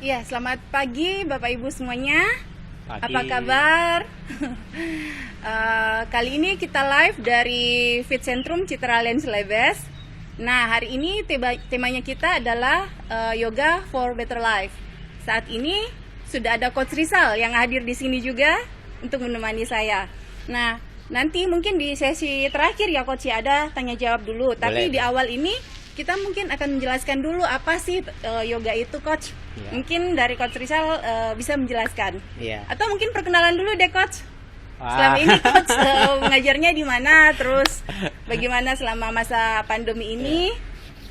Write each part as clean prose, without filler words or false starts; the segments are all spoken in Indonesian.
Ya, selamat pagi Bapak Ibu semuanya. Pagi. Apa kabar? Kali ini kita live dari Fit Centrum Citralen Celebes. Nah, hari ini temanya kita adalah Yoga for Better Life. Saat ini sudah ada Coach Rizal yang hadir di sini juga untuk menemani saya. Nah, nanti mungkin di sesi terakhir ya Coach ya, ada tanya jawab dulu. Tapi di awal ini kita mungkin akan menjelaskan dulu apa sih yoga itu, Coach. Ya. Mungkin dari Coach Rizal bisa menjelaskan. Ya. Atau mungkin perkenalan dulu deh, Coach. Selama ini Coach mengajarnya di mana, terus bagaimana selama masa pandemi ini?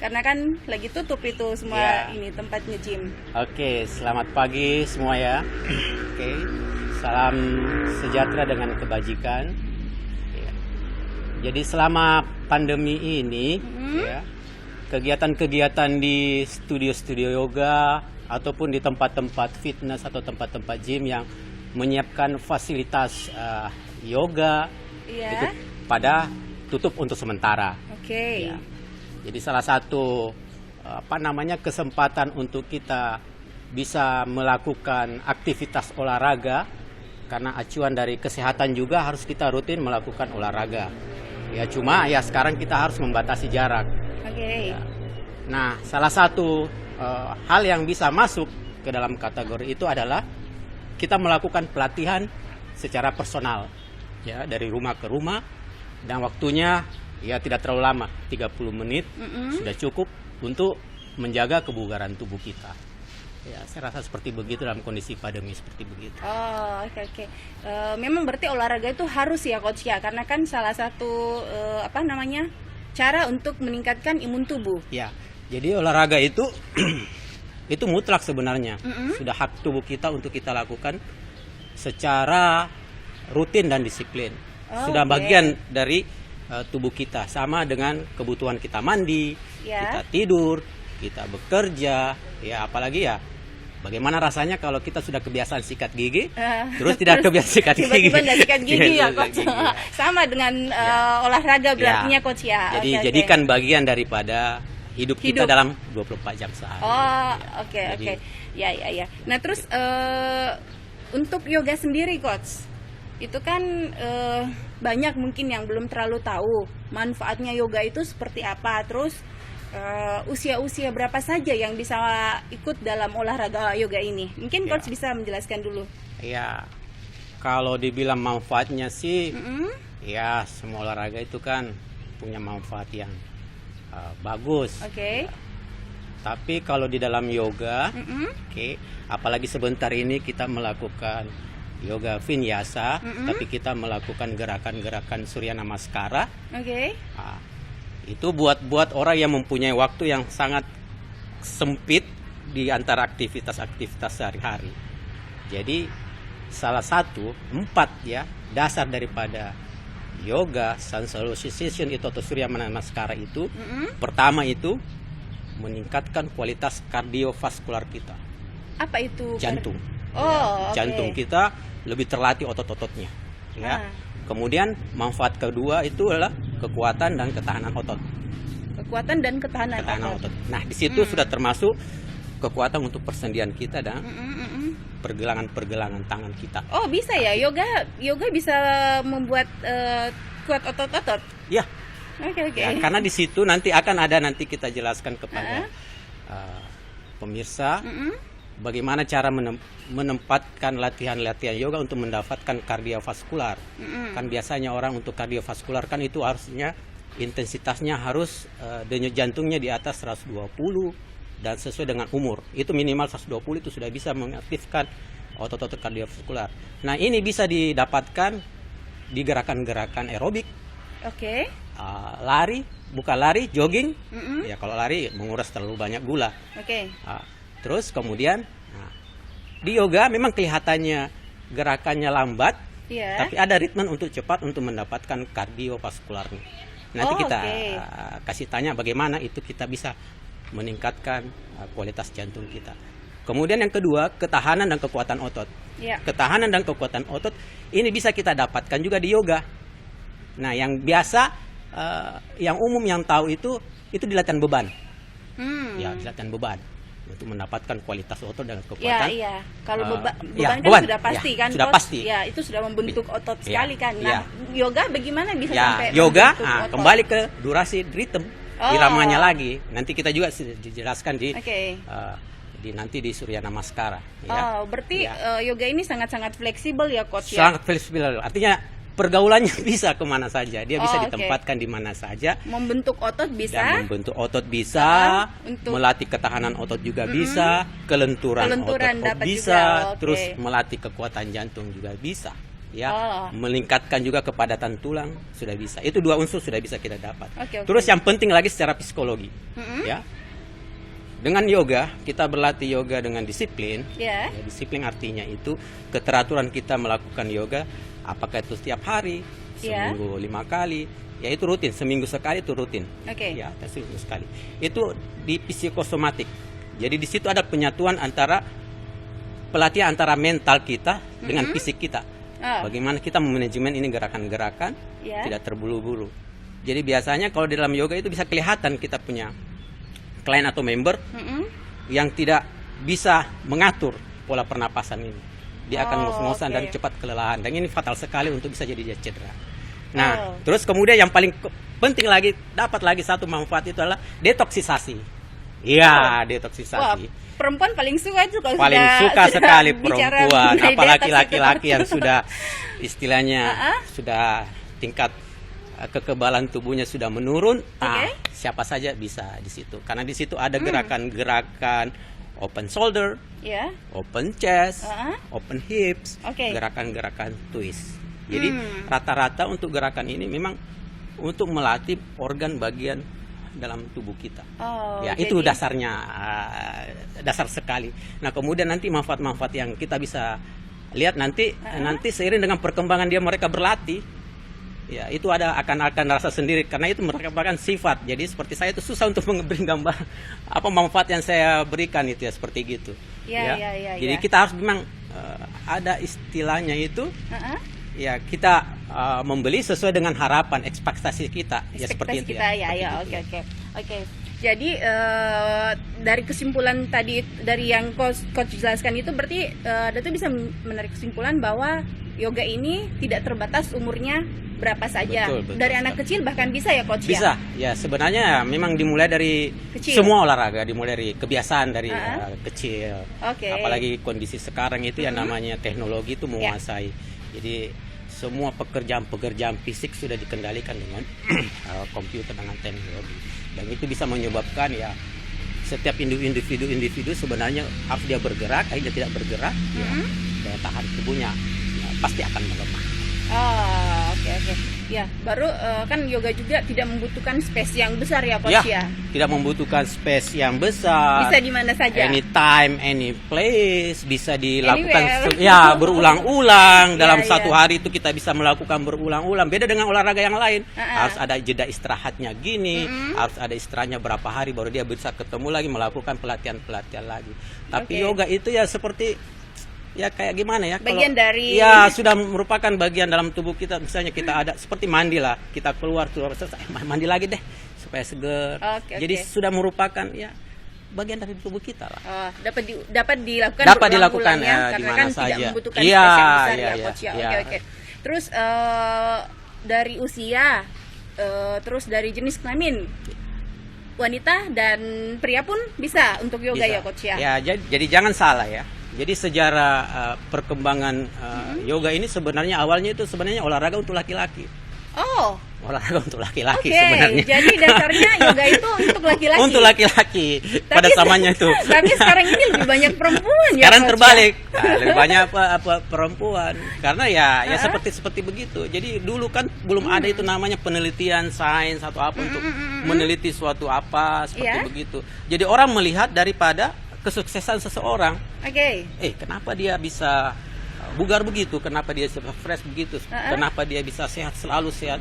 Karena kan lagi tutup itu semua ini tempat nge-gym. Oke, selamat pagi semua ya. Oke, salam sejahtera dengan kebajikan. Ya. Jadi selama pandemi ini, ya, kegiatan-kegiatan di studio-studio yoga ataupun di tempat-tempat fitness atau tempat-tempat gym yang menyiapkan fasilitas yoga itu pada tutup untuk sementara. Oke. Ya. Jadi salah satu kesempatan untuk kita bisa melakukan aktivitas olahraga, karena acuan dari kesehatan juga harus kita rutin melakukan olahraga. Ya cuma ya sekarang kita harus membatasi jarak. Oke. Ya. Nah, salah satu hal yang bisa masuk ke dalam kategori itu adalah kita melakukan pelatihan secara personal, ya dari rumah ke rumah, dan waktunya ya tidak terlalu lama, 30 menit sudah cukup untuk menjaga kebugaran tubuh kita. Ya, saya rasa seperti begitu dalam kondisi pandemi seperti begitu. Oh, oke. Memang berarti olahraga itu harus ya Coach ya, karena kan salah satu cara untuk meningkatkan imun tubuh. Ya, jadi olahraga itu itu mutlak sebenarnya. Sudah hak tubuh kita untuk kita lakukan secara rutin dan disiplin. Sudah bagian dari tubuh kita, sama dengan kebutuhan kita mandi, kita tidur, kita bekerja, ya apalagi ya bagaimana rasanya kalau kita sudah kebiasaan sikat gigi, terus tidak kebiasaan sikat gigi. Tiba-tiba nggak sikat gigi ya, Coach. Sama dengan olahraga berarti Coach ya. Jadi jadikan bagian daripada hidup kita dalam 24 jam sehari. Oh, oke. Ya. Nah, terus untuk yoga sendiri, Coach, itu kan banyak mungkin yang belum terlalu tahu manfaatnya yoga itu seperti apa. Terus usia-usia berapa saja yang bisa ikut dalam olahraga yoga ini? Mungkin Coach bisa menjelaskan dulu. Ya, kalau dibilang manfaatnya sih, ya semua olahraga itu kan punya manfaat yang bagus. Oke. Tapi kalau di dalam yoga, apalagi sebentar ini kita melakukan yoga vinyasa, tapi kita melakukan gerakan-gerakan surya namaskara. Itu buat orang yang mempunyai waktu yang sangat sempit di antara aktivitas-aktivitas sehari-hari. Jadi salah satu 4 ya dasar daripada yoga sun salutation itu atau surya namaskara itu, pertama itu meningkatkan kualitas kardiovaskular kita. Apa itu? Jantung. Jantung kita lebih terlatih otot-ototnya, ya. Kemudian manfaat kedua itu adalah kekuatan dan ketahanan otot. Kekuatan dan ketahanan otot. Nah, di situ sudah termasuk kekuatan untuk persendian kita dan pergelangan-pergelangan tangan kita. Oh, bisa ya? Yoga bisa membuat kuat otot-otot. Ya. Oke. Ya, karena di situ nanti kita jelaskan kepada pemirsa bagaimana cara menempatkan latihan-latihan yoga untuk mendapatkan kardiovaskular. Kan biasanya orang untuk kardiovaskular kan itu harusnya intensitasnya harus denyut jantungnya di atas 120 dan sesuai dengan umur. Itu minimal 120 itu sudah bisa mengaktifkan otot-otot kardiovaskular. Nah, ini bisa didapatkan di gerakan-gerakan aerobik. Oke. Bukan lari, jogging. Ya kalau lari menguras terlalu banyak gula. Oke. Terus kemudian di yoga memang kelihatannya gerakannya lambat, tapi ada ritme untuk cepat untuk mendapatkan kardiovaskularnya. Nanti kita kasih tanya bagaimana itu kita bisa meningkatkan kualitas jantung kita. Kemudian yang kedua, ketahanan dan kekuatan otot. Ketahanan dan kekuatan otot ini bisa kita dapatkan juga di yoga. Nah, yang biasa, yang umum yang tahu itu di latihan beban. Ya, di latihan beban. untuk mendapatkan kualitas otot dan Ya, kekuatan. iya. Kalau beban ya, kan beban. sudah pasti Ya, kan, sudah Coach? pasti. Ya, itu sudah membentuk otot Ya, sekali kan. Nah, yoga bagaimana bisa Ya, sampai yoga membentuk otot? kembali ke durasi ritme, Oh. iramanya lagi. Nanti kita juga dijelaskan di Oke. nanti di Surya Namaskara. Ya. Oh, berarti Ya. yoga ini sangat-sangat fleksibel ya, Coach ya? Sangat fleksibel. Artinya pergaulannya bisa kemana saja. Dia bisa Oh, oke. ditempatkan di mana saja. Membentuk otot Dan bisa, membentuk otot bisa, untuk- melatih ketahanan otot juga bisa, kelenturan Kelenturan otot dapat bisa, juga, oke. terus melatih kekuatan jantung juga bisa. Ya, Oh. meningkatkan juga kepadatan tulang sudah bisa. Itu dua unsur sudah bisa kita dapat. Oke, oke. Terus yang penting lagi secara psikologi, Mm-mm. ya. Dengan yoga kita berlatih yoga dengan disiplin. Ya. Ya, disiplin artinya itu keteraturan kita melakukan yoga, apakah itu setiap hari, Ya. seminggu 5 kali, ya itu rutin, seminggu sekali itu rutin. Oke. Ya, seminggu sekali. Itu di psikosomatik. Jadi di situ ada penyatuan antara pelatihan antara mental kita dengan fisik kita. Oh. Bagaimana kita memanajemen ini gerakan-gerakan Ya. tidak terburu-buru. Jadi biasanya kalau di dalam yoga itu bisa kelihatan kita punya klien atau member Mm-mm. yang tidak bisa mengatur pola pernapasan ini. Dia akan Oh, ngos-ngosan oke. dan cepat kelelahan. Dan ini fatal sekali untuk bisa jadi dia cedera. Nah, Oh. terus kemudian yang paling penting lagi, dapat lagi satu manfaat itu adalah detoksisasi. Iya, Wah, detoksisasi. perempuan paling suka itu kalau Paling sudah suka sekali bicara perempuan, mengenai apalagi detox itu. laki-laki yang sudah istilahnya Uh-uh. sudah tingkat kekebalan tubuhnya sudah menurun. Oke. Siapa saja bisa di situ. Karena di situ ada gerakan-gerakan open shoulder, Ya. open chest, Uh-uh. open hips, Oke. gerakan-gerakan twist. Jadi Hmm. rata-rata untuk gerakan ini memang untuk melatih organ bagian dalam tubuh kita. Oh, Ya, jadi- itu dasarnya, dasar sekali. Nah, kemudian nanti manfaat-manfaat yang kita bisa lihat nanti seiring dengan perkembangan dia mereka berlatih, ya itu akan rasa sendiri karena itu merupakan sifat. Jadi seperti saya itu susah untuk memberi gambar apa manfaat yang saya berikan itu ya seperti gitu. Ya. Jadi kita harus memang ada istilahnya itu. Uh-uh. Ya kita membeli sesuai dengan harapan ekspektasi kita ya seperti itu kita ya. ya, Seperti itu, oke. Jadi dari kesimpulan tadi dari yang coach jelaskan itu berarti Dato bisa menarik kesimpulan bahwa yoga ini tidak terbatas umurnya berapa saja. Betul, Dari anak kecil bahkan bisa ya, coach Bisa ya? ya sebenarnya memang dimulai dari Kecil. semua olahraga, dimulai dari kebiasaan dari kecil. Oke. Apalagi kondisi sekarang itu yang namanya teknologi itu Ya. menguasai. Jadi semua pekerjaan fisik sudah dikendalikan dengan komputer dengan teknologi. Dan itu bisa menyebabkan ya setiap individu sebenarnya harus dia bergerak, dia tidak bergerak, ya, daya tahan tubuhnya ya, pasti akan melemah. Oh, oke. Ya, baru kan yoga juga tidak membutuhkan space yang besar ya, coach ya? Tidak membutuhkan space yang besar. Bisa di mana saja. Anytime, any place, bisa dilakukan Anywhere. berulang-ulang. Dalam Ya, satu ya. hari itu kita bisa melakukan berulang-ulang. Beda dengan olahraga yang lain. Ah. Harus ada jeda istirahatnya gini, harus ada istirahatnya berapa hari baru dia bisa ketemu lagi melakukan pelatihan lagi. Tapi Oke. yoga itu ya seperti ya kayak gimana ya? Bagian dari- ya sudah merupakan bagian dalam tubuh kita. Misalnya kita ada seperti mandi lah, kita keluar selesai mandi lagi deh supaya seger. Oke, Jadi oke. sudah merupakan ya bagian dari tubuh kita lah. Oh, dapat dilakukan Dapat dilakukan, berulang-ulang ya, di karena mana kan tidak saja. membutuhkan Iya, space yang besar iya, ya, iya, coach ya. iya. Oke. Terus dari usia, terus dari jenis kelamin, wanita dan pria pun bisa untuk yoga Bisa. ya, coach ya. Ya, jadi jangan salah ya. Jadi sejarah perkembangan yoga ini sebenarnya awalnya itu sebenarnya olahraga untuk laki-laki. Oh, Olahraga untuk laki-laki oke. sebenarnya. Jadi dasarnya yoga itu untuk laki-laki. Untuk laki-laki pada zamannya itu. Tapi sekarang ini lebih banyak perempuan ya. Sekarang coach, terbalik. Nah, lebih banyak apa perempuan. Karena ya Ah. seperti begitu. Jadi dulu kan belum ada itu namanya penelitian sains atau apa untuk meneliti suatu apa seperti Iya. begitu. Jadi orang melihat daripada kesuksesan seseorang. Oke. Kenapa dia bisa bugar begitu? Kenapa dia fresh begitu? Kenapa dia bisa sehat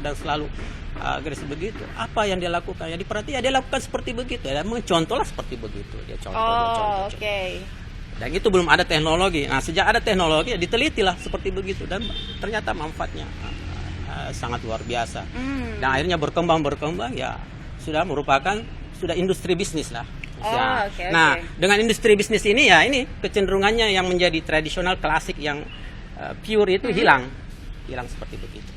dan selalu agresif begitu? Apa yang dia lakukan? Ya diperhati ya dia lakukan seperti begitu. Ya mencontohlah seperti begitu. Dia contoh. Oh, oke. Dan itu belum ada teknologi. Nah, sejak ada teknologi ya ditelitilah seperti begitu dan ternyata manfaatnya sangat luar biasa. Dan akhirnya berkembang ya sudah merupakan industri bisnis lah Oh, Ya. oke, Nah, oke. dengan industri bisnis ini ya ini kecenderungannya yang menjadi tradisional klasik yang pure itu hilang seperti begitu.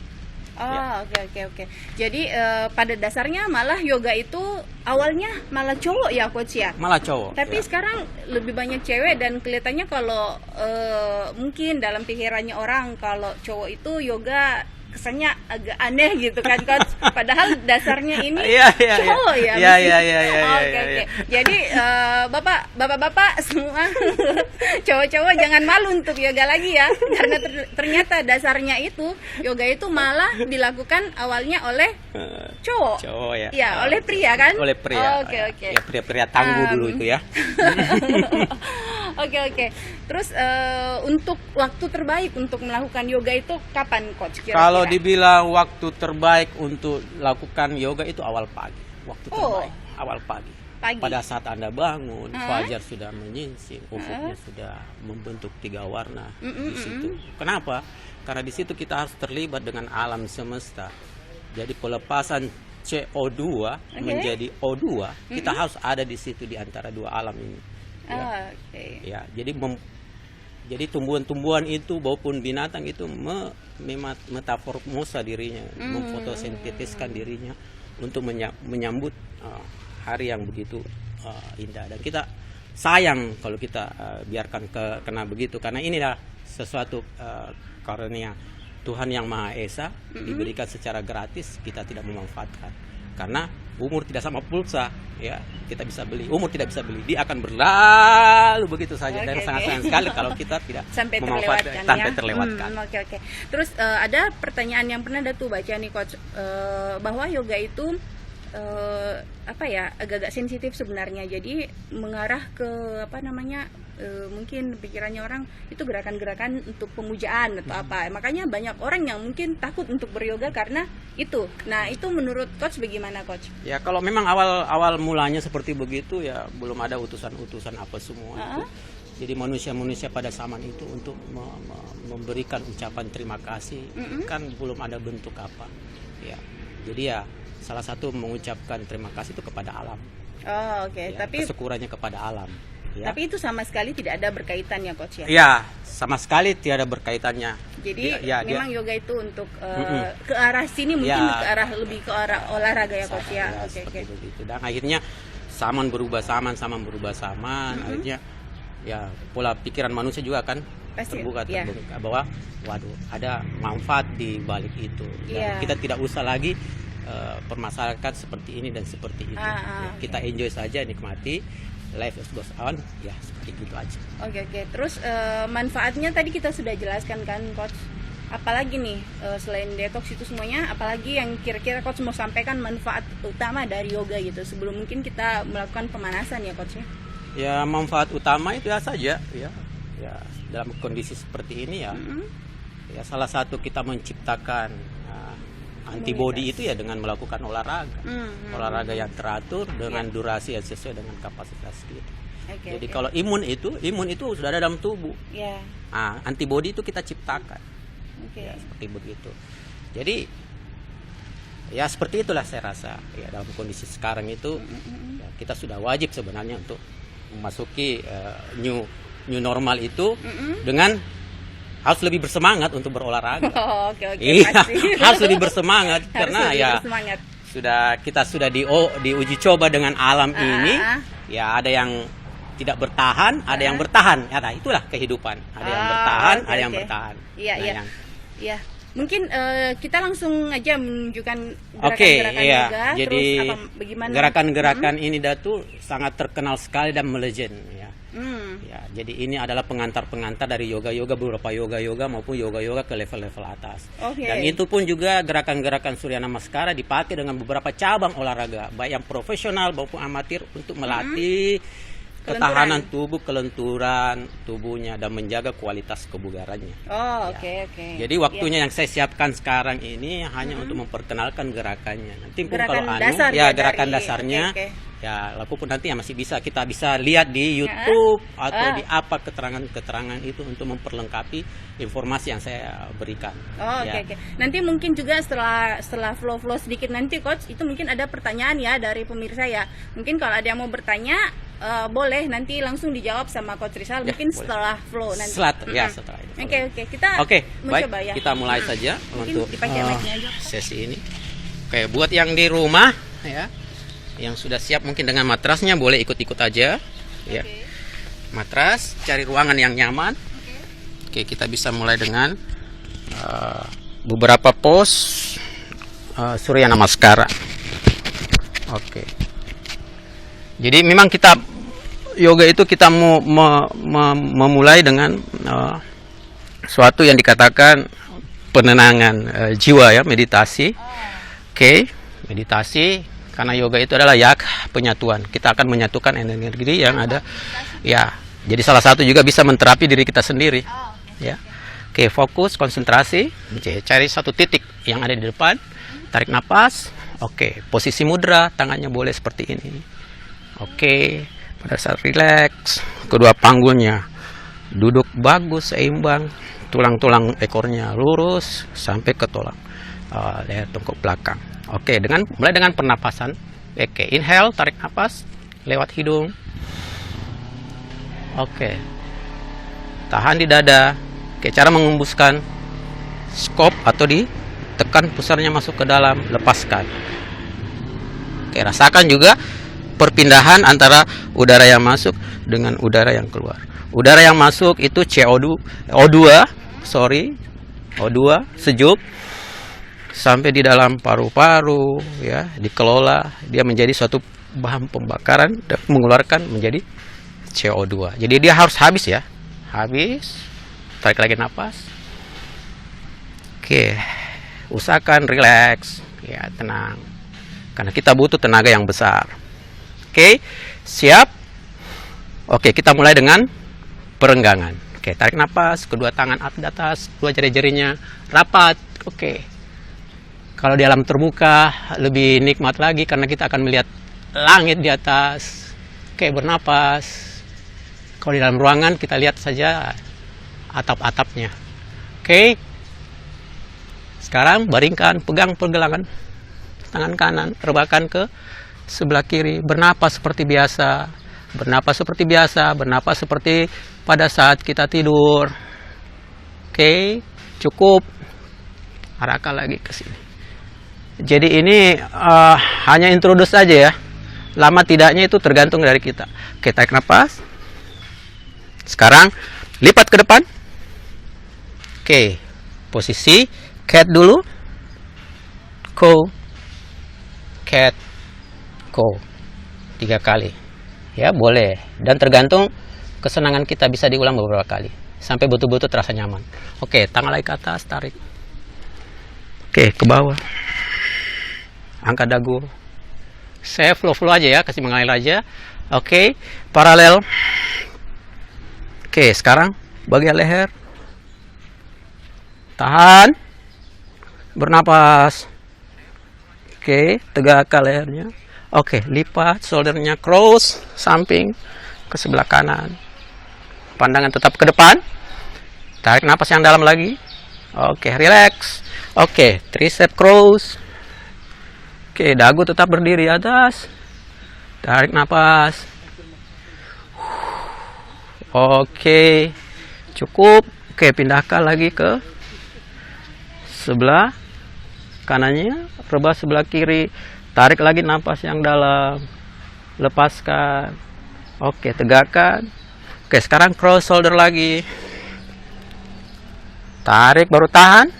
Oh, oke. Jadi pada dasarnya malah yoga itu awalnya malah cowok ya coach ya. Malah cowok. Tapi ya. sekarang lebih banyak cewek dan kelihatannya kalau mungkin dalam pikirannya orang kalau cowok itu yoga kesannya agak aneh gitu kan coach. Padahal dasarnya ini cowok ya. Oke. Jadi bapak-bapak semua cowok-cowok jangan malu untuk yoga lagi ya. Karena ternyata dasarnya itu yoga itu malah dilakukan awalnya oleh cowok. Cowok ya. Ya, oleh pria kan? Oleh pria. Oke. Ya, pria-pria tangguh dulu itu ya. Oke. Terus untuk waktu terbaik untuk melakukan yoga itu kapan coach kira-kira? Kalau dibilang waktu terbaik untuk lakukan yoga itu awal pagi. Waktu terbaik awal pagi. Pada saat Anda bangun, fajar sudah menyingsing, ufuknya sudah membentuk 3 warna di situ. Kenapa? Karena di situ kita harus terlibat dengan alam semesta. Jadi pelepasan CO2 menjadi O2, kita harus ada di situ di antara dua alam ini. Ya. Ya, jadi tumbuhan-tumbuhan itu maupun binatang itu metaformosa dirinya, memfotosintetiskan dirinya untuk menyambut hari yang begitu indah. Dan kita sayang kalau kita biarkan kena begitu, karena inilah sesuatu karunia Tuhan yang Maha Esa diberikan secara gratis, kita tidak memanfaatkan. Karena umur tidak sama pulsa, ya kita bisa beli. Umur tidak bisa beli, dia akan berlalu begitu saja. Dan sangat sayang sekali kalau kita tidak memanfaatkan sampai terlewatkan. Oke. Terus ada pertanyaan yang pernah Datu baca nih coach, bahwa yoga itu agak-agak sensitif sebenarnya. Jadi mengarah ke mungkin pikirannya orang itu gerakan-gerakan untuk pemujaan atau apa. Makanya banyak orang yang mungkin takut untuk beryoga karena itu. Nah, itu menurut coach bagaimana coach? Ya, kalau memang awal mulanya seperti begitu ya belum ada utusan-utusan apa semua itu. Jadi manusia-manusia pada zaman itu untuk memberikan ucapan terima kasih kan belum ada bentuk apa. Ya. Jadi ya salah satu mengucapkan terima kasih itu kepada alam. Oh, oke. Ya, Tapi kesyukurannya kepada alam. Ya. Tapi itu sama sekali tidak ada berkaitannya coach ya? Ya, sama sekali tiada berkaitannya. Jadi memang yoga itu untuk ke arah sini mungkin lebih ke arah olahraga ya coach ya. Oke. Begitu. Dan akhirnya zaman berubah zaman. Akhirnya ya pola pikiran manusia juga kan terbuka bahwa waduh ada manfaat di balik itu. Dan kita tidak usah lagi permasalahkan seperti ini dan seperti itu. Kita enjoy saja, nikmati. Life goes on, ya seperti itu aja. Oke. Terus manfaatnya tadi kita sudah jelaskan kan coach. Apalagi nih selain detox itu semuanya, apalagi yang kira-kira coach mau sampaikan manfaat utama dari yoga gitu sebelum mungkin kita melakukan pemanasan ya coach ya? Ya manfaat utama itu ya saja ya dalam kondisi seperti ini ya. Ya salah satu kita menciptakan antibody itu ya dengan melakukan olahraga. Olahraga yang teratur dengan durasi yang sesuai dengan kapasitas kita. Jadi kalau imun itu sudah ada dalam tubuh. Antibody itu kita ciptakan. Ya, seperti begitu. Jadi ya seperti itulah saya rasa. Ya dalam kondisi sekarang itu ya, kita sudah wajib sebenarnya untuk memasuki new normal itu dengan harus lebih bersemangat untuk berolahraga. Oke. Iya, harus lebih bersemangat karena kita sudah diuji coba dengan alam ini. Ya ada yang tidak bertahan, ada yang bertahan. Ya, nah, itulah kehidupan. Ada yang bertahan, ada yang bertahan. Iya. Mungkin kita langsung aja menunjukkan gerakan-gerakan yoga. Jadi terus bagaimana? Gerakan-gerakan ini Datu sangat terkenal sekali dan melegend ya. Ya, jadi ini adalah pengantar-pengantar dari yoga beberapa yoga maupun yoga ke level-level atas. Dan itu pun juga gerakan-gerakan Surya Namaskara dipakai dengan beberapa cabang olahraga, baik yang profesional maupun amatir untuk melatih ketahanan tubuh, kelenturan tubuhnya dan menjaga kualitas kebugarannya. Oke. Jadi waktunya yang saya siapkan sekarang ini hanya untuk memperkenalkan gerakannya. Nanti gerakan kalau gerakan dasarnya. Ya, pun nanti ya masih kita bisa lihat di YouTube atau di apa keterangan itu untuk memperlengkapi informasi yang saya berikan. Oke. Nanti mungkin juga setelah flow sedikit nanti coach itu mungkin ada pertanyaan ya dari pemirsa ya. Mungkin kalau ada yang mau bertanya boleh nanti langsung dijawab sama Coach Rizal, Ya, mungkin boleh. setelah flow nanti. Ya, setelah ini. Oke, kita Oke, baik. mencoba ya. Kita mulai saja Mungkin untuk dipakai mic-nya aja. sesi ini. Oke, buat yang di rumah ya, yang sudah siap mungkin dengan matrasnya boleh ikut-ikut aja ya. Matras, cari ruangan yang nyaman. Oke, kita bisa mulai dengan beberapa pose Surya Namaskara. Oke. Jadi memang kita yoga itu kita mau memulai dengan suatu yang dikatakan penenangan jiwa ya, meditasi. Oke, meditasi karena yoga itu adalah penyatuan. Kita akan menyatukan energi yang ada. Ya, jadi salah satu juga bisa menterapi diri kita sendiri. Ya. Oke, fokus, konsentrasi. Oke, cari satu titik yang ada di depan. Tarik napas. Oke, posisi mudra, tangannya boleh seperti ini. Oke, pada saat rileks, kedua panggulnya duduk bagus, seimbang. Tulang-tulang ekornya lurus sampai ke tulang leher tengkuk belakang. Oke, mulai dengan pernapasan. Oke, inhale, tarik napas lewat hidung. Oke, tahan di dada. Oke, cara mengembuskan skop atau ditekan pusarnya masuk ke dalam, lepaskan. Oke, rasakan juga perpindahan antara udara yang masuk dengan udara yang keluar. Udara yang masuk itu O2 sejuk sampai di dalam paru-paru ya, dikelola, dia menjadi suatu bahan pembakaran dan mengeluarkan menjadi CO2. Jadi dia harus habis ya. Habis. Tarik lagi napas. Oke. Usahakan relax ya, tenang. Karena kita butuh tenaga yang besar. Oke. Siap? Oke, kita mulai dengan perenggangan. Oke, tarik napas, kedua tangan di atas, dua jari-jarinya rapat. Oke. Kalau di alam terbuka lebih nikmat lagi karena kita akan melihat langit di atas. Oke, bernapas. Kalau di dalam ruangan kita lihat saja atap-atapnya. Oke. Sekarang baringkan, pegang pergelangan tangan kanan, rebahkan ke sebelah kiri. Bernapas seperti biasa. Bernapas seperti biasa, bernapas seperti pada saat kita tidur. Oke, cukup. Arahkan lagi ke sini. Jadi ini hanya introduce saja ya. Lama tidaknya itu tergantung dari kita. Oke, tarik nafas. Sekarang lipat ke depan. Oke, posisi cat dulu. Cow. Cat. Cow. 3 kali. Ya, boleh. Dan tergantung kesenangan kita, bisa diulang beberapa kali sampai betul-betul terasa nyaman. Oke, tangan lagi ke atas, tarik. Oke, ke bawah. Angkat dagu. Saya flow aja ya, kasih mengalir aja. Oke, paralel. Oke, sekarang bagian leher. Tahan. Bernapas. Oke, tegakkan lehernya. Oke, lipat shouldernya, cross samping ke sebelah kanan. Pandangan tetap ke depan. Tarik napas yang dalam lagi. Oke, relax. Oke, tricep cross. Oke, dagu tetap berdiri atas. Tarik napas. Oke, cukup. Oke, pindahkan lagi ke sebelah kanannya, rebah sebelah kiri. Tarik lagi napas yang dalam. Lepaskan. Oke, tegakkan. Oke, sekarang cross shoulder lagi. Tarik, baru tahan.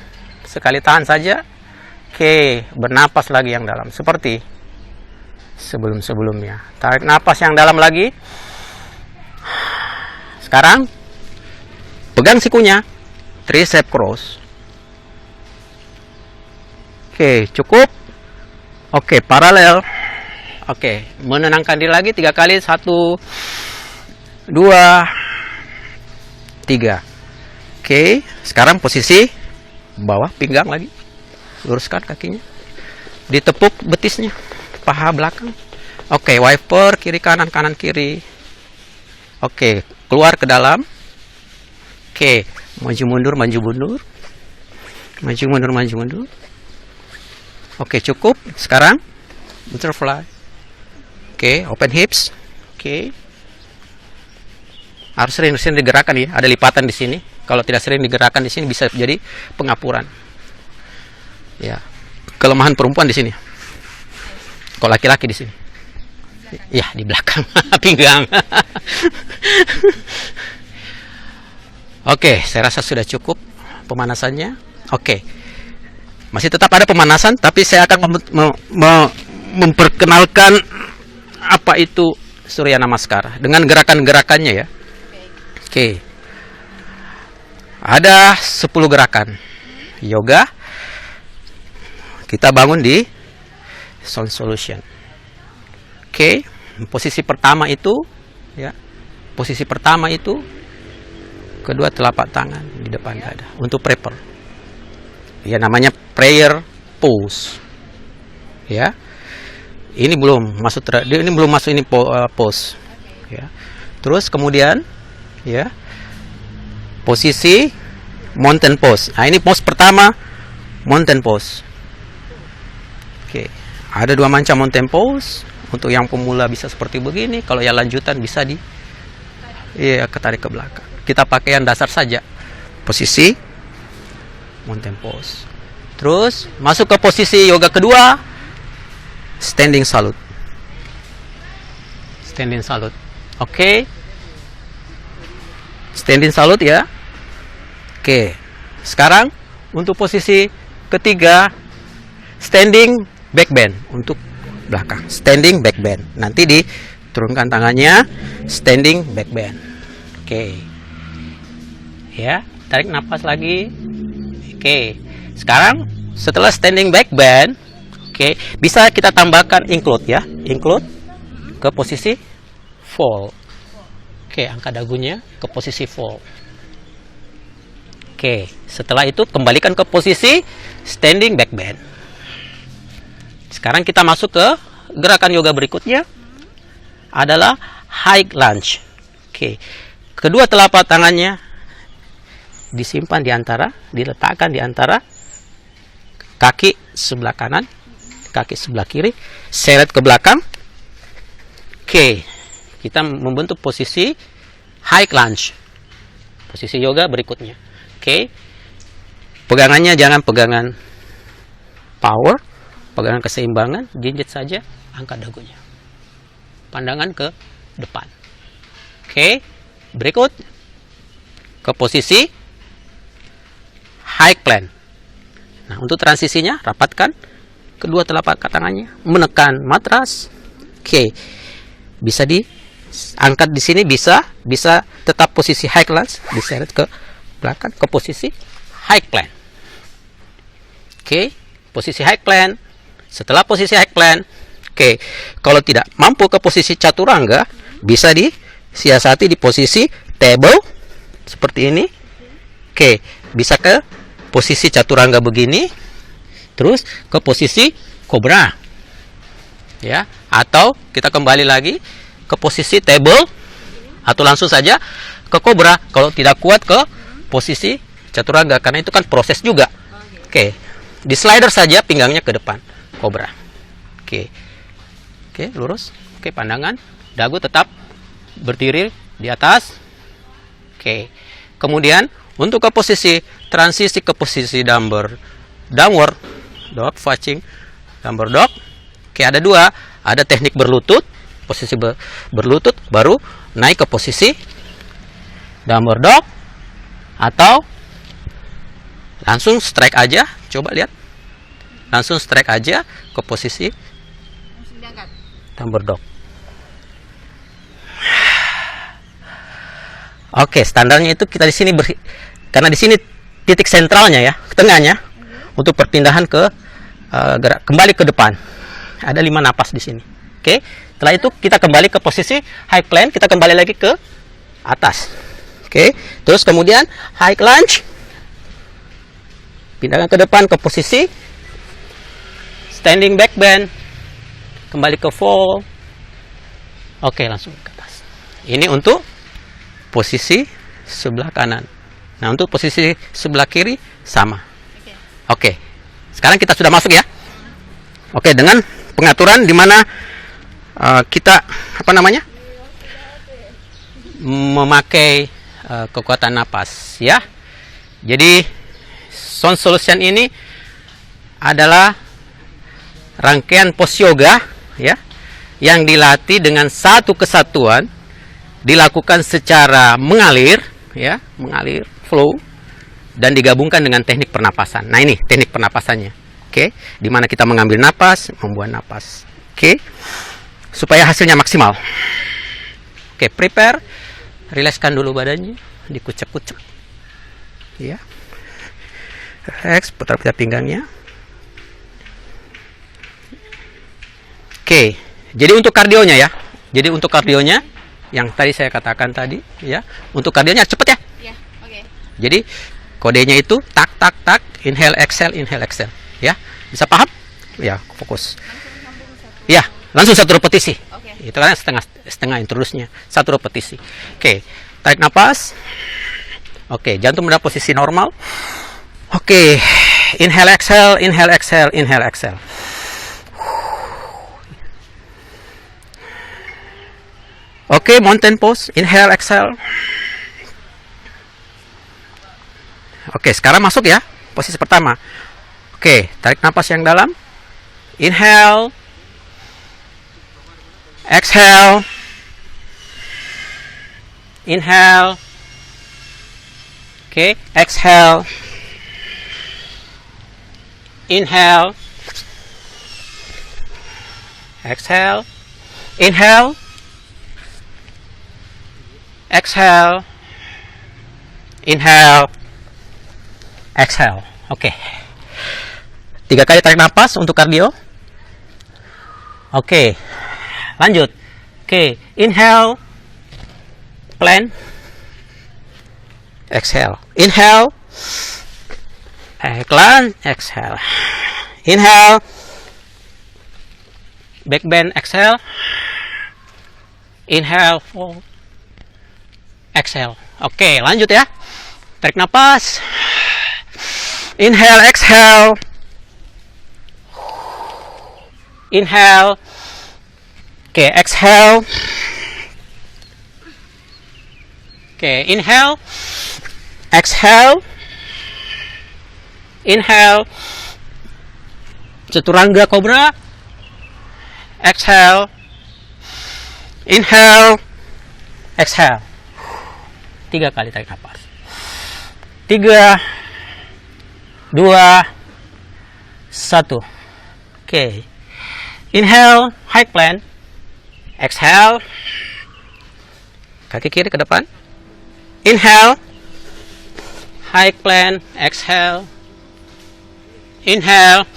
Sekali tahan saja. Oke, bernapas lagi yang dalam. Seperti sebelum-sebelumnya. Tarik napas yang dalam lagi. Sekarang, pegang sikunya. Tricep cross. Oke, cukup. Oke, paralel. Oke, menenangkan diri lagi 3 kali. 1, 2, 3. Oke, sekarang posisi bawah pinggang lagi. Luruskan kakinya. Ditepuk betisnya, paha belakang. Oke, wiper kiri kanan, kanan kiri. Oke, keluar ke dalam. Oke, maju mundur, maju mundur. Maju mundur, maju mundur. Oke, cukup. Sekarang butterfly. Oke, open hips. Oke. Harus sering-sering digerakkan ya. Ada lipatan di sini. Kalau tidak sering digerakkan di sini bisa jadi pengapuran. Ya. Kelemahan perempuan di sini. Kalau laki-laki di sini. Ya, di belakang pinggang. Oke, saya rasa sudah cukup pemanasannya. Oke. Masih tetap ada pemanasan, tapi saya akan memperkenalkan apa itu Surya Namaskara dengan gerakan-gerakannya ya. Oke. Ada 10 gerakan yoga. Kita bangun di Sound Solution. Oke, posisi pertama itu ya. Posisi pertama itu kedua telapak tangan di depan dada untuk prepper. Ya, namanya prayer pose. Ya. Ini belum masuk ini pose. Ya. Terus kemudian ya. Posisi mountain pose. Nah, ini pose pertama, mountain pose. Oke. Ada 2 macam mountain pose. Untuk yang pemula bisa seperti begini, kalau yang lanjutan bisa ketarik ke belakang. Kita pakai yang dasar saja. Posisi mountain pose. Terus masuk ke posisi yoga kedua, standing salute. Standing salute. Oke. Standing salute ya. Oke. Sekarang untuk posisi ketiga, standing back bend untuk belakang. Standing back bend. Nanti diturunkan tangannya, standing back bend. Oke. Ya, tarik nafas lagi. Oke. Sekarang setelah standing back bend, oke, bisa kita tambahkan include ya. Include ke posisi fall. Oke, angkat dagunya ke posisi fall. Oke, setelah itu kembalikan ke posisi standing back bend. Sekarang kita masuk ke gerakan yoga berikutnya adalah high lunge. Oke. Kedua telapak tangannya diletakkan di antara kaki sebelah kanan, kaki sebelah kiri, seret ke belakang. Oke, kita membentuk posisi high lunge. Posisi yoga berikutnya. Oke. Pegangannya jangan pegangan power, pegangan keseimbangan, jinjit saja, angkat dagunya. Pandangan ke depan. Oke. Berikut ke posisi high plank. Nah, untuk transisinya rapatkan kedua telapak tangannya, menekan matras. Oke. Bisa diangkat di sini, bisa tetap posisi high lunge, diseret ke belakang ke posisi high plank. Oke, posisi high plank. Setelah posisi high plank, oke, kalau tidak mampu ke posisi chaturanga, bisa disiasati di posisi table seperti ini. Oke, bisa ke posisi chaturanga begini, terus ke posisi cobra, ya, atau kita kembali lagi ke posisi table, atau langsung saja ke cobra kalau tidak kuat ke posisi chaturanga, karena itu kan proses juga. Oke, di slider saja pinggangnya ke depan, cobra. Oke, lurus. Oke, pandangan dagu tetap berdiri di atas. Oke, kemudian untuk ke posisi transisi ke posisi downward dog, fetching downward dog. Oke, ada 2, ada teknik berlutut, posisi berlutut, baru naik ke posisi downward dog, atau langsung strike aja. Coba lihat, langsung strike aja ke posisi downward dog. Oke, standarnya itu kita di sini karena di sini titik sentralnya ya, tengahnya, untuk perpindahan ke gerak kembali ke depan. Ada 5 napas di sini. Oke, setelah itu kita kembali ke posisi high plank, kita kembali lagi ke atas. Oke, terus kemudian high lunge, pindahkan ke depan ke posisi standing back bend, kembali ke fall. Oke, langsung ke atas. Ini untuk posisi sebelah kanan. Nah, untuk posisi sebelah kiri sama. Oke. Sekarang kita sudah masuk ya. Oke, dengan pengaturan di mana kita memakai kekuatan napas ya. Jadi Sound Solution ini adalah rangkaian pose yoga ya yang dilatih dengan satu kesatuan, dilakukan secara mengalir ya, mengalir flow, dan digabungkan dengan teknik pernapasan. Nah, ini teknik pernapasannya. Oke, di mana kita mengambil napas, membuang napas. Oke. Supaya hasilnya maksimal. Oke, prepare. Rilekskan dulu badannya, dikucek-kucek. Ya. Relax, putar-putar pinggangnya. Oke, jadi untuk kardionya ya. Jadi untuk kardionya yang tadi saya katakan tadi ya. Untuk kardionya cepet ya. Ya, oke. Jadi kodenya itu tak tak tak, inhale exhale ya. Bisa paham? Ya, fokus. Ya, langsung satu repetisi. Oke. Itu kan setengah introduce-nya. Satu repetisi. Oke, tarik napas. Oke, jantung pada posisi normal. Oke, inhale exhale. Oke, mountain pose, inhale exhale. Oke, sekarang masuk ya, posisi pertama. Oke, tarik napas yang dalam. Inhale. Exhale. Inhale. Oke, exhale. Inhale. Exhale. Inhale. Exhale. Inhale. Exhale. Oke. 3 kali tarik nafas untuk kardio. Oke. Lanjut. Oke, inhale. Plan. Exhale. Inhale. Plan. Exhale. Inhale. Back bend. Exhale. Inhale. Fold. Exhale. Oke, lanjut ya. Tarik nafas. Inhale, exhale. Inhale. Oke, exhale. Oke, inhale. Exhale. Inhale. Chaturanga cobra. Exhale. Inhale. Exhale. 3 kali tarik nafas. 3, 2, 1. Oke. Inhale, high plank. Exhale. Kaki kiri ke depan. Inhale. High plank. Exhale. Inhale.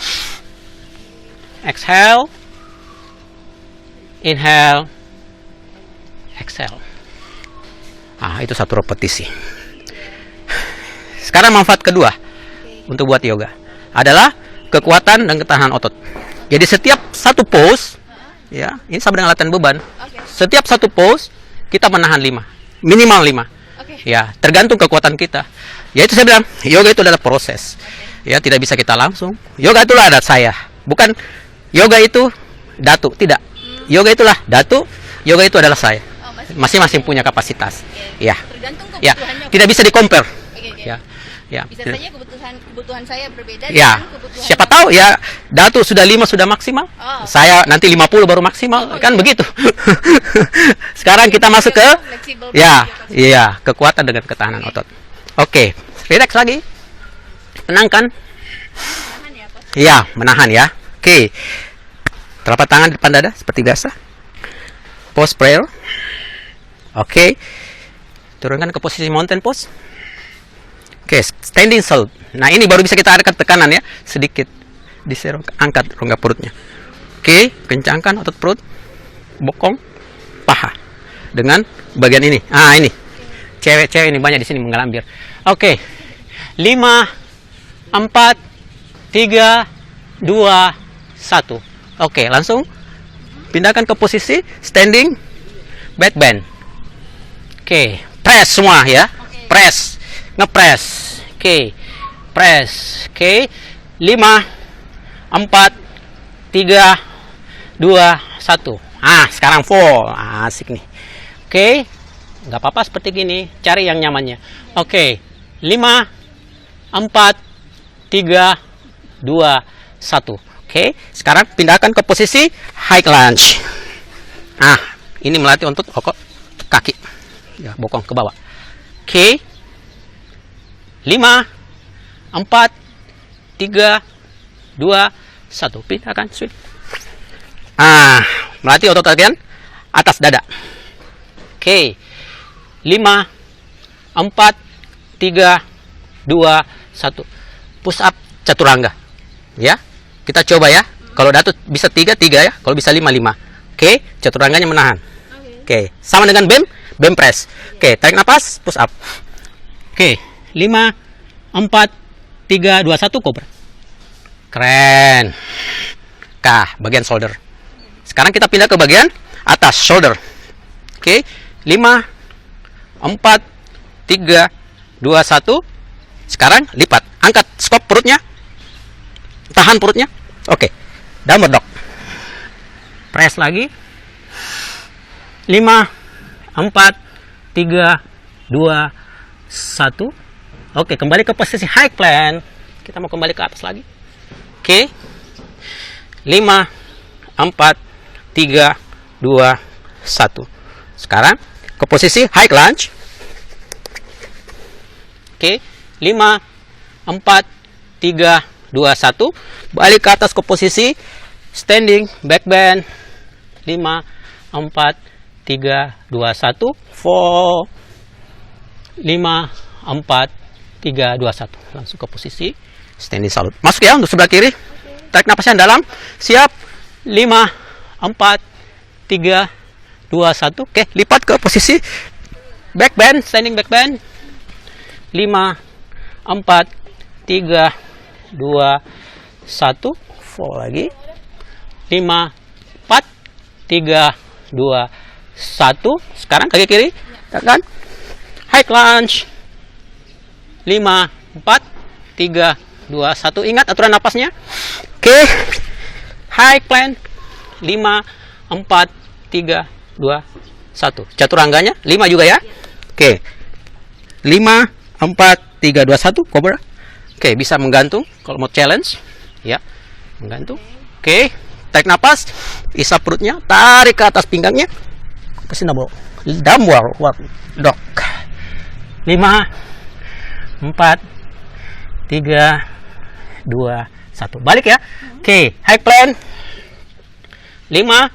Exhale. Inhale. Exhale. Itu satu repetisi. Sekarang manfaat kedua untuk buat yoga adalah kekuatan dan ketahanan otot. Jadi setiap satu pose, ya, ini sama dengan latihan beban. Setiap satu pose kita menahan 5, minimal 5. Ya, tergantung kekuatan kita. Ya itu saya bilang, yoga itu adalah proses. Ya, tidak bisa kita langsung. Yoga itulah adat saya. Bukan yoga itu datu, tidak. Yoga itulah datu, yoga itu adalah saya. Masing-masing punya kapasitas. Ya. Tergantung Ya, kebutuhannya. tidak bisa di-compare. Ya. Ya. Bisa saja kebutuhan saya berbeda Ya, dengan kebutuhan siapa tahu ya datu sudah 5 sudah maksimal. Saya nanti 50 baru maksimal, kan begitu. Sekarang kita masuk ke ya, kekuatan dengan ketahanan otot. Oke, relax lagi. Tenangkan. menahan ya, Pak. Ya, menahan ya. Oke. Telapak tangan di depan dada seperti biasa. Pose prayer. Oke. Turunkan ke posisi mountain pose. Oke, standing salute. Nah, ini baru bisa kita arahkan tekanan ya, sedikit. Diserong, angkat rongga perutnya. Oke, kencangkan otot perut, bokong, paha. Dengan bagian ini. Ini. Cewek-cewek ini banyak di sini menggelambir. Oke. 5, 4, 3, 2, 1. Oke, langsung pindahkan ke posisi standing back bend. Oke, press semua ya. Press. Ngepress. Oke. Press. Oke. 5, 4, 3, 2, 1. Sekarang full. Asik nih. Oke. nggak apa-apa seperti gini, cari yang nyamannya. Oke, 5, 4, 3, 2, 1. Oke, sekarang pindahkan ke posisi high lunge. Nah, ini melatih untuk otot kaki. Ya, bokong ke bawah. Oke. 5, 4, 3, 2, 1. Pindahkan, swing. Melatih otot bagian atas dada. Oke. 5, 4, 3, 2, 1. Push up chaturanga. Ya. Kita coba ya. Kalau Datuk bisa 3 ya. Kalau bisa 5. Oke, chaturangganya menahan. Oke, sama dengan bem press. Oke, tarik nafas, push up. Oke, 5, 4, 3, 2, 1, cobra. Keren. Bagian shoulder. Sekarang kita pindah ke bagian atas, shoulder. Oke, 5, 4, 3, 2, 1. Sekarang lipat. Angkat squat perutnya. Tahan perutnya. Oke, downward dog. Press lagi. 5, 4, 3, 2, 1. Oke, kembali ke posisi high plank. Kita mau kembali ke atas lagi. Oke. 5, 4, 3, 2, 1. Sekarang ke posisi high lunge. Oke. 5, 4, 3, 2, 1. Balik ke atas ke posisi standing back bend. 5, 4, 3, 2, 1. Fall. 5, 4, 3, 2, 1. Langsung ke posisi standing salute. Masuk ya untuk sebelah kiri. Tarik napasnya dalam. Siap. 5, 4, 3, 2, 1. Oke, lipat ke posisi back bend, standing back bend. 5, 4, 3, 2, 1. Fall lagi. 5, 4, 3, 2, 1. Sekarang kaki kiri. Tekan. High lunge. 5, 4, 3, 2, 1. Ingat aturan napasnya. Oke. High plank. 5, 4, 3, 2, 1. Chaturangganya 5 juga ya. Oke. 5, 4, 3, 2, 1. Cobra. Oke, bisa menggantung kalau mau challenge. Ya. Menggantung. Oke. Tarik napas. Isap perutnya. Tarik ke atas pinggangnya. Kasih downward dog. 5, 4, 3, 2, 1. Balik ya. Oke, high plank. 5,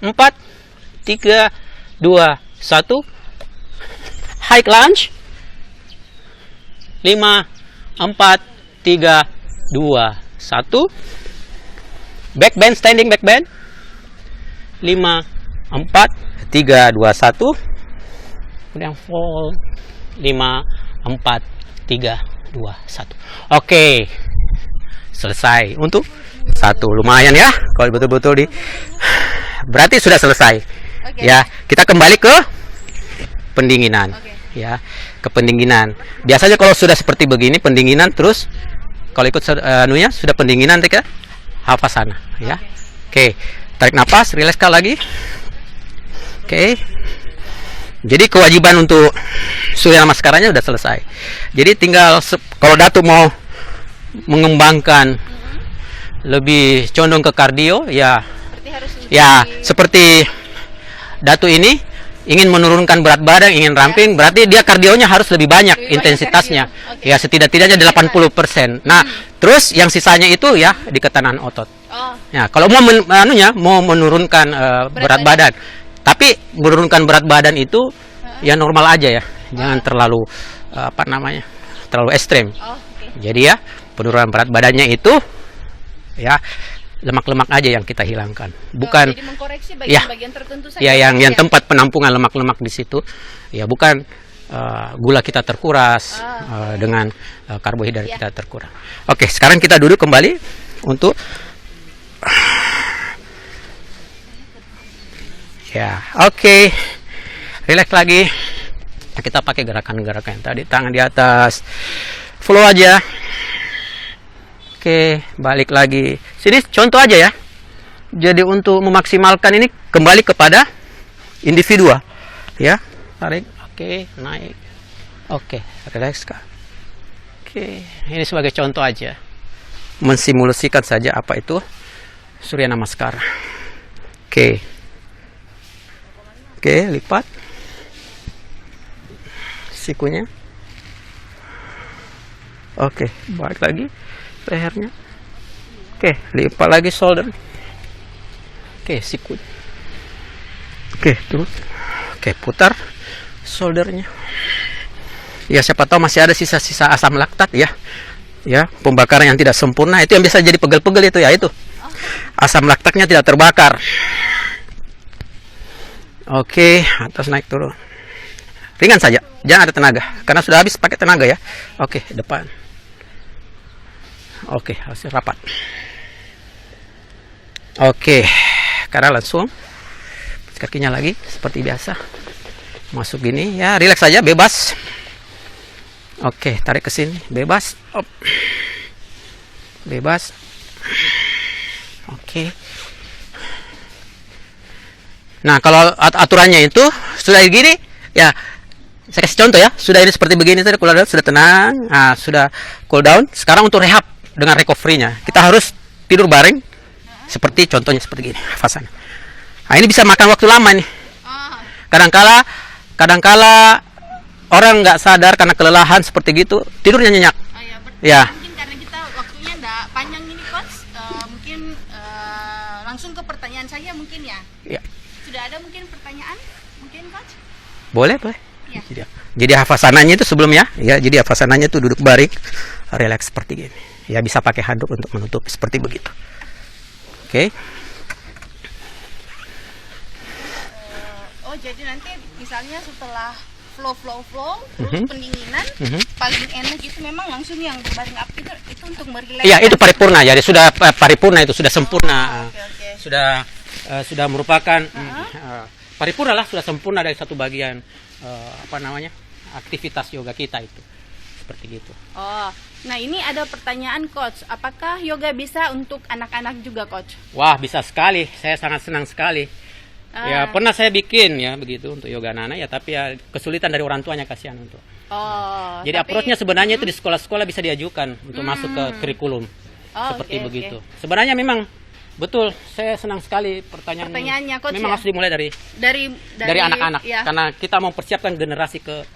4, 3, 2, 1. High lunge. 5, 4, 3, 2, 1. Back bend, standing back bend. 5, 4, 3, 2, 1. Kemudian fall. 5, 4, 3, 2, 1. Oke. Selesai untuk 1. Lumayan ya. Kalau betul-betul berarti sudah selesai. Ya, kita kembali ke pendinginan. Ya, ke pendinginan. Biasanya kalau sudah seperti begini pendinginan, terus kalau ikut sudah pendinginan ke Havasana ya. Oke. Tarik nafas, rilekskan lagi. Oke. Jadi kewajiban untuk Surya Namaskaranya sudah selesai. Jadi tinggal kalau Datuk mau mengembangkan lebih condong ke kardio ya. Ya, seperti Datuk ini ingin menurunkan berat badan, ingin ramping, berarti dia kardionya harus lebih banyak intensitasnya. Ya, setidak-tidaknya 80%. Nah, terus yang sisanya itu ya di ketahanan otot. Ya, kalau mau mau menurunkan berat badan. Tapi menurunkan berat badan itu ya normal aja ya. Jangan terlalu terlalu ekstrem. Jadi ya, penurunan berat badannya itu ya lemak-lemak aja yang kita hilangkan, bukan jadi mengkoreksi bagian-bagian tertentu saja. Ya, yang tempat penampungan lemak-lemak di situ. Ya, bukan gula kita terkuras dengan karbohidrat kita terkurang. Oke, sekarang kita duduk kembali untuk ya, oke. Relax lagi. Kita pakai gerakan-gerakan yang tadi, tangan di atas. Flow aja. Oke, balik lagi. Sini contoh aja ya. Jadi untuk memaksimalkan ini kembali kepada individu ya. Tarik. Oke. Oke, naik. Oke, relax Kak. Oke, ini sebagai contoh aja. Mensimulasikan saja apa itu Surya Namaskara. Oke. Oke, lipat sikunya. Oke, balik lagi lehernya. Oke, lipat lagi shoulder. Oke, siku. Oke, terus. Oke, putar shouldernya. Ya, siapa tahu masih ada sisa-sisa asam laktat ya. Ya, pembakaran yang tidak sempurna itu yang bisa jadi pegel-pegel itu ya itu. Asam laktatnya tidak terbakar. Oke, atas naik turun. Ringan saja, jangan ada tenaga karena sudah habis pakai tenaga ya. Oke, depan. Oke, harus rapat. Oke, karena langsung kakinya lagi seperti biasa. Masuk gini ya, rileks saja, bebas. Oke, tarik ke sini, bebas. Op. Bebas. Oke. Nah, kalau aturannya itu sudah gini, ya saya kasih contoh ya. Sudah ini seperti begini tadi, cool down, sudah tenang. Nah, sudah cool down. Sekarang untuk rehab dengan recovery-nya, kita harus tidur baring. Seperti contohnya seperti gini, hafazan. Nah, ini bisa makan waktu lama nih. Kadangkala orang nggak sadar karena kelelahan seperti gitu, tidurnya nyenyak. Ya. Mungkin karena kita waktunya nggak panjang ini coach, mungkin langsung ke pertanyaan saya mungkin ya. Ya. Sudah ada mungkin pertanyaan, mungkin coach? Boleh. Ya. Jadi hafasananya itu sebelumnya, ya. Jadi hafasananya itu duduk baring, relax seperti gini. Ya, bisa pakai handuk untuk menutup seperti begitu. Oke. Oh, jadi nanti misalnya setelah flow terus pendinginan paling enak itu memang langsung yang baring up itu untuk merileks. Iya, itu paripurna. Jadi sudah paripurna, itu sudah sempurna. Oke. Sudah merupakan paripurna lah, sudah sempurna dari satu bagian aktivitas yoga kita itu. Seperti gitu. Oh, nah ini ada pertanyaan coach, apakah yoga bisa untuk anak-anak juga coach? Wah, bisa sekali. Saya sangat senang sekali. Ya, pernah saya bikin ya begitu untuk yoga anak ya, tapi ya kesulitan dari orang tuanya, kasihan untuk. Oh. Jadi approach-nya sebenarnya itu di sekolah-sekolah bisa diajukan untuk masuk ke kurikulum. Seperti begitu. Sebenarnya memang betul, saya senang sekali pertanyaannya coach. Memang harus dimulai dari anak-anak ya. Karena kita mau persiapkan generasi ke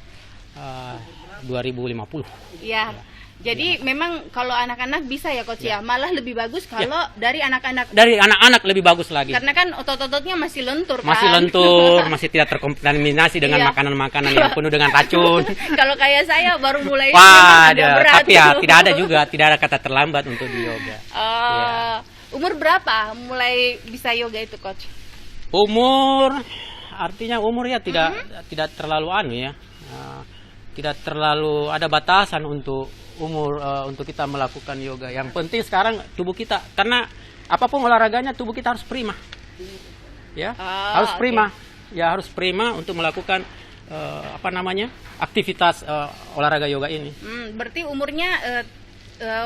2050. Ya. Jadi memang kalau anak-anak bisa ya coach ya, malah lebih bagus kalau dari anak-anak. Dari anak-anak lebih bagus lagi. Karena kan otot-ototnya masih lentur kan. Masih lentur, masih tidak terkontaminasi dengan makanan-makanan yang penuh dengan racun. Kalau kayak saya baru mulai agak berat. Tapi ya tidak ada kata terlambat untuk di yoga. Umur berapa mulai bisa yoga itu coach? Artinya umur ya tidak terlalu ya. Tidak terlalu ada batasan untuk umur untuk kita melakukan yoga. Yang penting sekarang tubuh kita, karena apapun olahraganya tubuh kita harus prima. Ya, harus prima. Ya, harus prima untuk melakukan aktivitas olahraga yoga ini. Berarti umurnya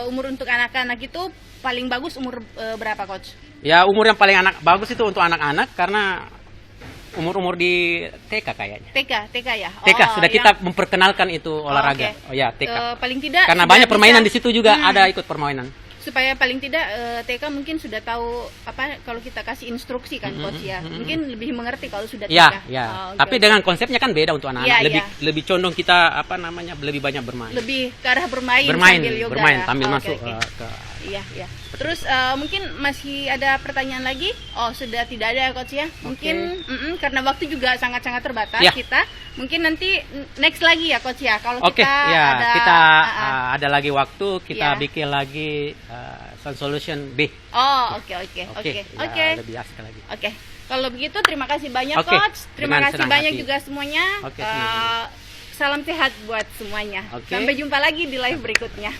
umur untuk anak-anak itu paling bagus umur berapa coach? Ya, umur yang paling bagus itu untuk anak-anak karena umur di TK kayaknya. TK ya. TK sudah kita memperkenalkan itu olahraga. Okay. Oh ya, TK. Paling tidak karena banyak permainan di situ juga, ada ikut permainan. Supaya paling tidak TK mungkin sudah tahu kalau kita kasih instruksi kan coach ya. Mungkin lebih mengerti kalau sudah TK. Ya. Tapi dengan konsepnya kan beda untuk anak-anak. Lebih condong kita lebih banyak bermain. Lebih ke arah bermain sambil yoga. Sambil masuk ke. Iya. Terus mungkin masih ada pertanyaan lagi? Oh, sudah tidak ada ya coach ya. Mungkin karena waktu juga sangat-sangat terbatas kita. Mungkin nanti next lagi ya coach ya. Kalau kita ada lagi waktu, kita bikin lagi Sun Solution B. Oh, oke. Lebih asik lagi. Oke. Kalau begitu terima kasih banyak coach. Terima kasih banyak juga semuanya. Salam sehat buat semuanya. Sampai jumpa lagi di live berikutnya.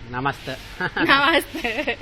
Namaste. Namaste.